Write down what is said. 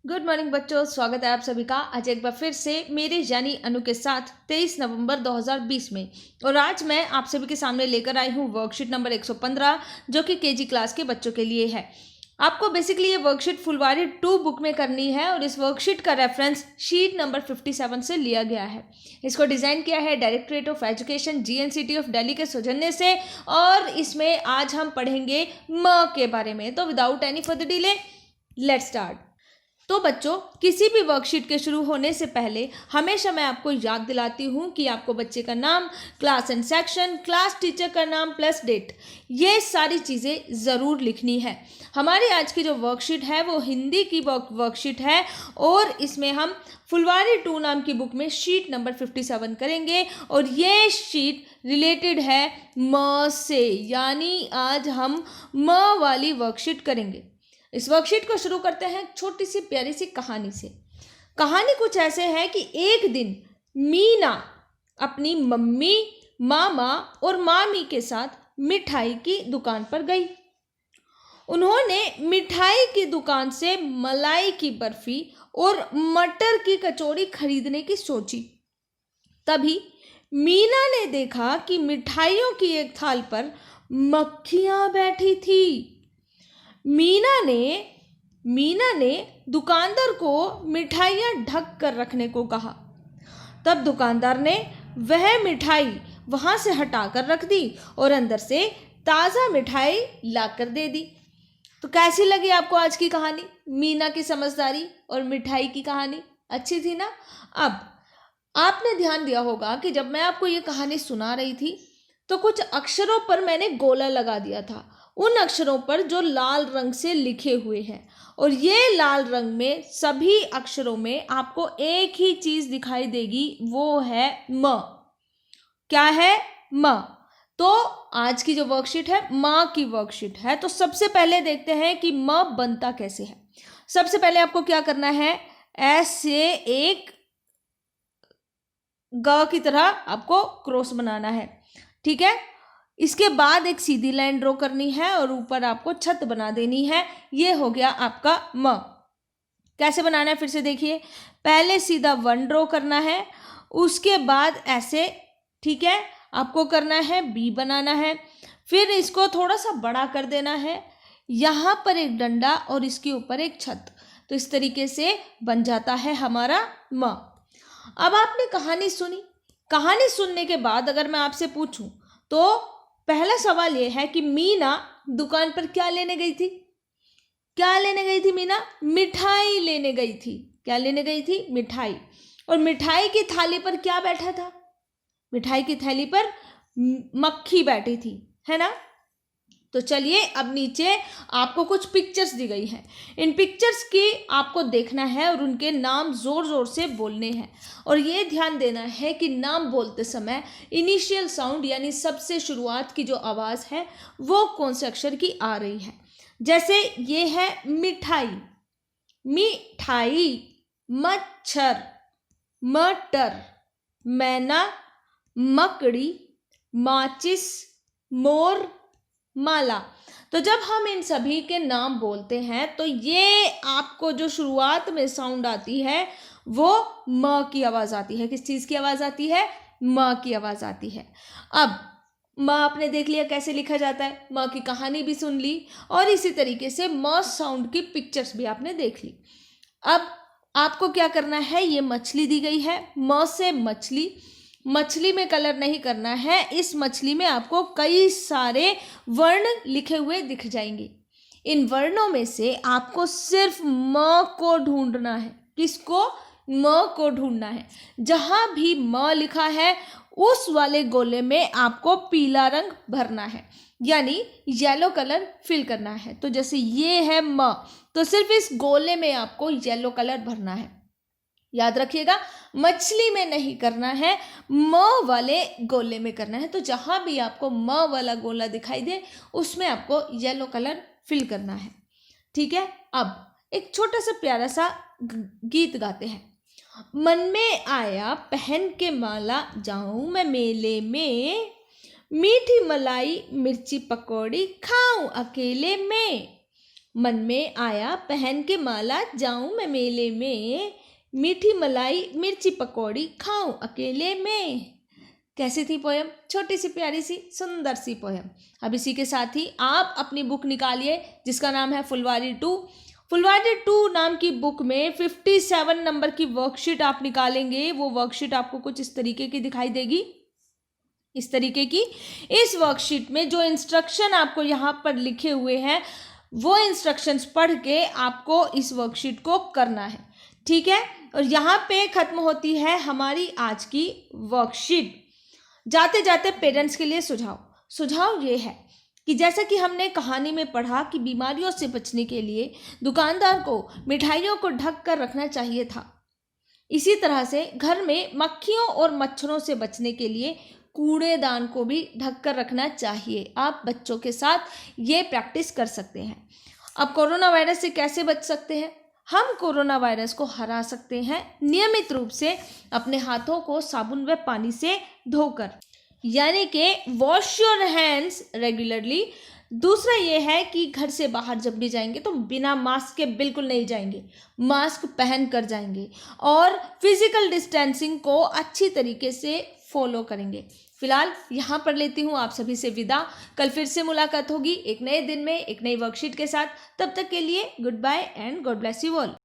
Good morning बच्चों, स्वागत है आप सभी का आज एक बार फिर से मेरे यानी अनु के साथ 23 नवंबर 2020 में। और आज मैं आप सभी के सामने लेकर आई हूँ वर्कशीट नंबर 115 जो कि केजी क्लास के बच्चों के लिए है। आपको बेसिकली ये वर्कशीट फुलवारी 2 बुक में करनी है और इस वर्कशीट का रेफरेंस शीट नंबर 57 से लिया गया है। इसको डिज़ाइन किया है directorate of education GNCT of Delhi के सौजन्य से और इसमें आज हम पढ़ेंगे म के बारे में। तो without any further delay let's start. तो बच्चों, किसी भी वर्कशीट के शुरू होने से पहले हमेशा मैं आपको याद दिलाती हूँ कि आपको बच्चे का नाम, class and section, class teacher का नाम प्लस डेट, ये सारी चीज़ें ज़रूर लिखनी है। हमारी आज की जो वर्कशीट है वो हिंदी की वर्कशीट है और इसमें हम फुलवारी 2 नाम की बुक में शीट नंबर 57 करेंगे और ये शीट रिलेटेड है म से, यानी आज हम म वाली वर्कशीट करेंगे। इस वर्कशीट को शुरू करते हैं छोटी सी प्यारी सी कहानी से। कहानी कुछ ऐसे है कि एक दिन मीना अपनी मम्मी, मामा और मामी के साथ मिठाई की दुकान पर गई। उन्होंने मिठाई की दुकान से मलाई की बर्फी और मटर की कचौड़ी खरीदने की सोची। तभी मीना ने देखा कि मिठाइयों की एक थाल पर मक्खियां बैठी थी। मीना ने दुकानदार को मिठाइयाँ ढक कर रखने को कहा। तब दुकानदार ने वह मिठाई वहाँ से हटा कर रख दी और अंदर से ताज़ा मिठाई लाकर दे दी। तो कैसी लगी आपको आज की कहानी? मीना की समझदारी और मिठाई की कहानी अच्छी थी ना? अब आपने ध्यान दिया होगा कि जब मैं आपको ये कहानी सुना रही थी तो कुछ अक्षरों पर मैंने गोला लगा दिया था, उन अक्षरों पर जो लाल रंग से लिखे हुए हैं। और ये लाल रंग में सभी अक्षरों में आपको एक ही चीज दिखाई देगी, वो है म। क्या है? म। तो आज की जो वर्कशीट है माँ की वर्कशीट है। तो सबसे पहले देखते हैं कि म बनता कैसे है। सबसे पहले आपको क्या करना है, ऐसे एक ग की तरह आपको क्रॉस बनाना है, ठीक है। इसके बाद एक सीधी लाइन ड्रॉ करनी है और ऊपर आपको छत बना देनी है। ये हो गया आपका म। कैसे बनाना है फिर से देखिए। पहले सीधा 1 ड्रॉ करना है, उसके बाद ऐसे, ठीक है, आपको करना है बी बनाना है। फिर इसको थोड़ा सा बड़ा कर देना है, यहाँ पर एक डंडा और इसके ऊपर एक छत। तो इस तरीके से बन जाता है हमारा म। अब आपने कहानी सुनी। कहानी सुनने के बाद अगर मैं आपसे पूछूं तो पहला सवाल यह है कि मीना दुकान पर क्या लेने गई थी? क्या लेने गई थी मीना? मिठाई लेने गई थी। क्या लेने गई थी? मिठाई। और मिठाई की थाली पर क्या बैठा था? मिठाई की थैली पर मक्खी बैठी थी, है ना। तो चलिए अब नीचे आपको कुछ पिक्चर्स दी गई हैं। इन पिक्चर्स की आपको देखना है और उनके नाम ज़ोर ज़ोर से बोलने हैं। और ये ध्यान देना है कि नाम बोलते समय इनिशियल साउंड यानी सबसे शुरुआत की जो आवाज़ है वो कौन से अक्षर की आ रही है। जैसे ये है मिठाई, मिठाई, मच्छर, मटर, मैना, मकड़ी, माचिस, मोर, माला। तो जब हम इन सभी के नाम बोलते हैं तो ये आपको जो शुरुआत में साउंड आती है वो म की आवाज़ आती है। किस चीज़ की आवाज़ आती है? म की आवाज़ आती है। अब म आपने देख लिया कैसे लिखा जाता है, म की कहानी भी सुन ली और इसी तरीके से म साउंड की पिक्चर्स भी आपने देख ली। अब आपको क्या करना है, ये मछली दी गई है, म से मछली। मछली में कलर नहीं करना है, इस मछली में आपको कई सारे वर्ण लिखे हुए दिख जाएंगे। इन वर्णों में से आपको सिर्फ म को ढूंढना है। किसको? म को ढूंढना है। जहां भी म लिखा है उस वाले गोले में आपको पीला रंग भरना है, यानी येलो कलर फिल करना है। तो जैसे ये है म, तो सिर्फ इस गोले में आपको येलो कलर भरना है। याद रखिएगा, मछली में नहीं करना है, म वाले गोले में करना है। तो जहां भी आपको म वाला गोला दिखाई दे उसमें आपको येलो कलर फिल करना है, ठीक है। अब एक छोटा सा प्यारा सा गीत गाते हैं। मन में आया पहन के माला, जाऊं मैं मेले में, मीठी मलाई मिर्ची पकौड़ी खाऊं अकेले में, मन में आया पहन के माला जाऊं मैं मेले में, मीठी मलाई मिर्ची पकौड़ी खाऊं अकेले में। कैसी थी पोयम? छोटी सी प्यारी सी सुंदर सी पोयम। अब इसी के साथ ही आप अपनी बुक निकालिए जिसका नाम है फुलवारी 2। फुलवारी 2 नाम की बुक में 57 नंबर की वर्कशीट आप निकालेंगे। वो वर्कशीट आपको कुछ इस तरीके की दिखाई देगी, इस तरीके की। इस वर्कशीट में जो इंस्ट्रक्शन आपको यहाँ पर लिखे हुए हैं वो इंस्ट्रक्शंस पढ़ के आपको इस वर्कशीट को करना है, ठीक है। और यहाँ पे खत्म होती है हमारी आज की वर्कशीट। जाते जाते पेरेंट्स के लिए सुझाव ये है कि जैसा कि हमने कहानी में पढ़ा कि बीमारियों से बचने के लिए दुकानदार को मिठाइयों को ढक कर रखना चाहिए था, इसी तरह से घर में मक्खियों और मच्छरों से बचने के लिए कूड़ेदान को भी ढक कर रखना चाहिए। आप बच्चों के साथ ये प्रैक्टिस कर सकते हैं। अब कोरोना वायरस से कैसे बच सकते हैं? हम कोरोना वायरस को हरा सकते हैं नियमित रूप से अपने हाथों को साबुन व पानी से धोकर, यानी कि वॉश योर हैंड्स रेगुलरली। दूसरा ये है कि घर से बाहर जब भी जाएंगे तो बिना मास्क के बिल्कुल नहीं जाएंगे, मास्क पहन कर जाएंगे और फिजिकल डिस्टेंसिंग को अच्छी तरीके से फॉलो करेंगे। फिलहाल यहाँ पर लेती हूँ आप सभी से विदा। कल फिर से मुलाकात होगी एक नए दिन में एक नई वर्कशीट के साथ। तब तक के लिए goodbye and God bless you all.